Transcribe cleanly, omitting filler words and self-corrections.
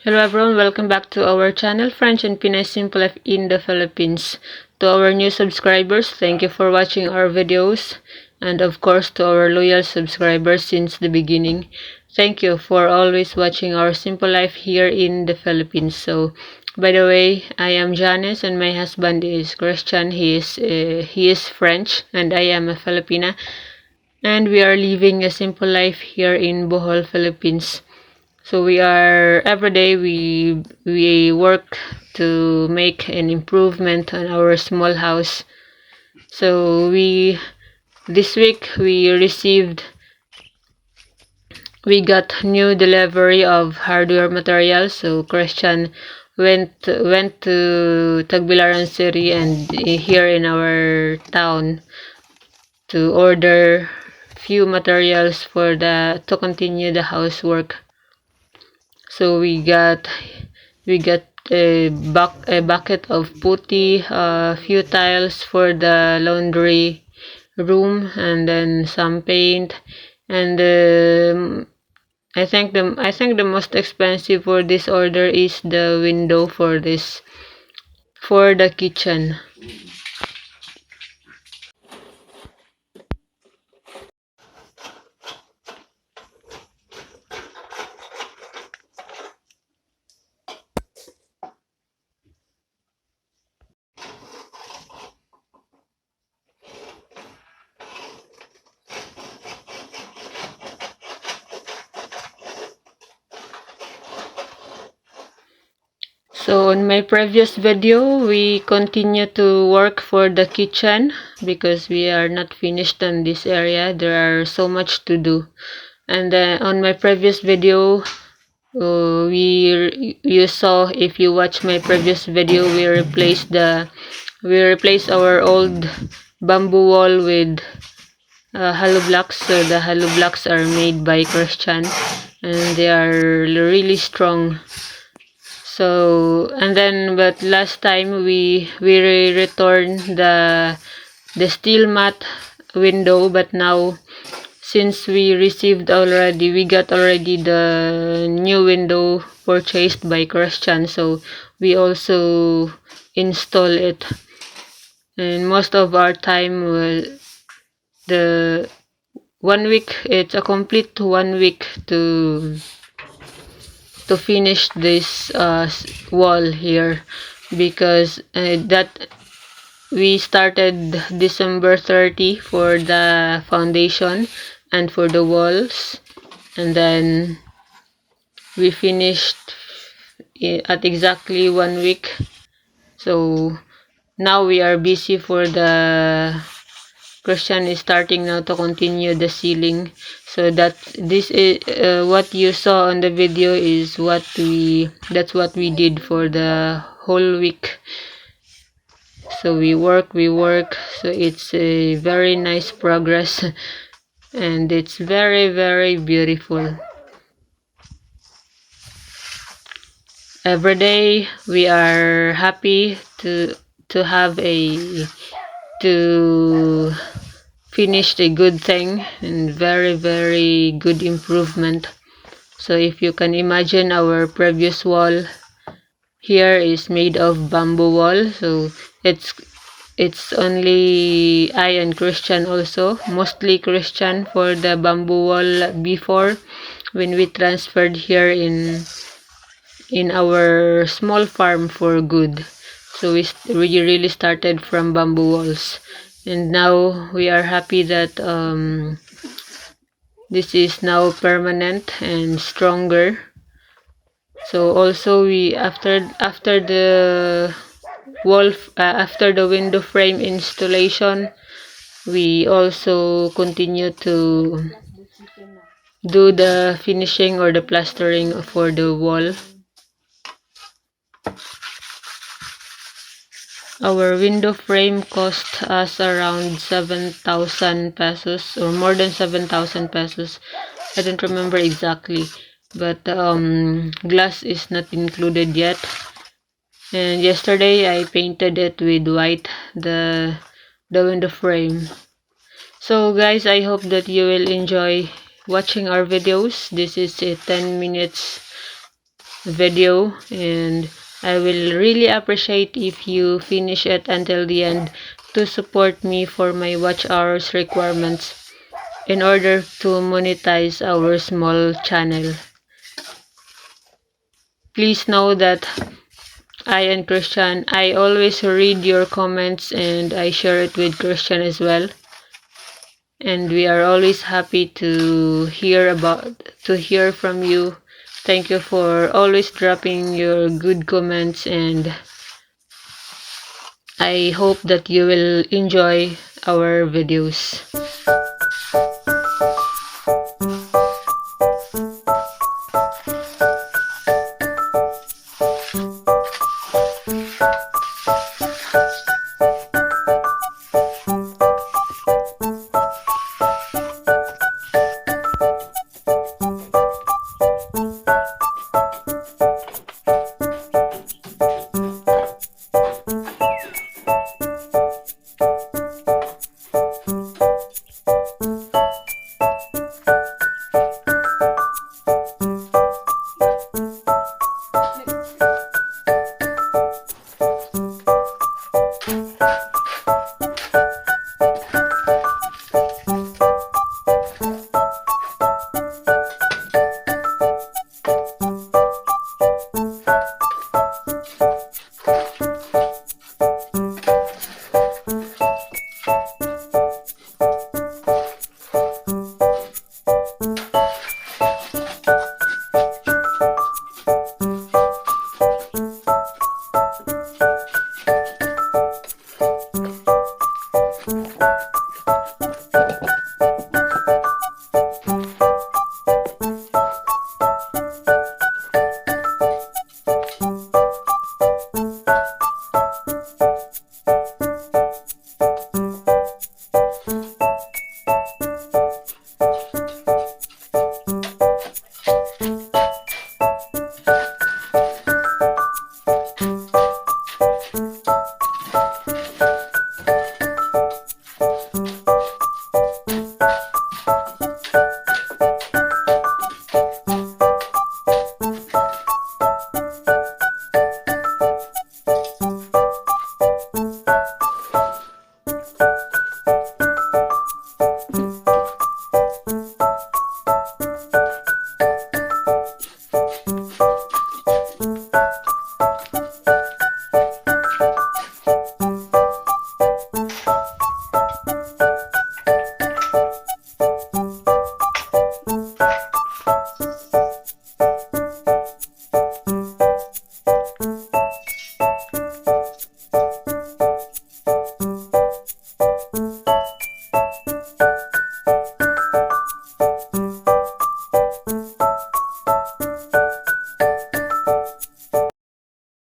Hello everyone, welcome back to our channel, French and Pinay Simple Life in the Philippines. To our new subscribers, thank you for watching our videos. And of course, to our loyal subscribers since the beginning, thank you for always watching our simple life here in the Philippines. So, by the way, I am Janice and my husband is Christian. He is French and I am a Filipina. And we are living a simple life here in Bohol, Philippines. So we are every day we work to make an improvement on our small house. So this week we got new delivery of hardware materials. So Christian went to Tagbilaran City and here in our town to order few materials for the to continue the housework. So we got a bucket of putty, a few tiles for the laundry room, and then some paint. And I think the most expensive for this order is the window for the kitchen. So on my previous video, we continue to work for the kitchen because we are not finished on this area. There are so much to do. And on my previous video, you saw, if you watch my previous video, we replaced our old bamboo wall with hollow blocks. So the hollow blocks are made by Christian and they are really strong. So and then but last time we returned the steel mat window, but now since we got already the new window purchased by Christian, so we also install it. And most of our time the 1 week, it's a complete 1 week to finish this wall here, because that we started December 30 for the foundation and for the walls, and then we finished at exactly 1 week. So now we are busy for the Christian is starting now to continue the ceiling. So that this is what you saw on the video is that's what we did for the whole week. So we work. So it's a very nice progress and it's very, very beautiful. Every day we are happy to have to finish a good thing and very, very good improvement. So if you can imagine, our previous wall here is made of bamboo wall. So it's only I and Christian, also mostly Christian, for the bamboo wall before, when we transferred here in our small farm for good. So we really started from bamboo walls, and now we are happy that this is now permanent and stronger. So also we after the window frame installation, we also continue to do the finishing or the plastering for the wall. Our window frame cost us around 7,000 pesos, or more than 7,000 pesos. I don't remember exactly, but glass is not included yet. And yesterday I painted it with white, the window frame. So guys, I hope that you will enjoy watching our videos. This is a 10 minutes video, and I will really appreciate if you finish it until the end to support me for my watch hours requirements in order to monetize our small channel. Please know that I and Christian, I always read your comments and I share it with Christian as well. And we are always happy to hear from you. Thank you for always dropping your good comments, and I hope that you will enjoy our videos.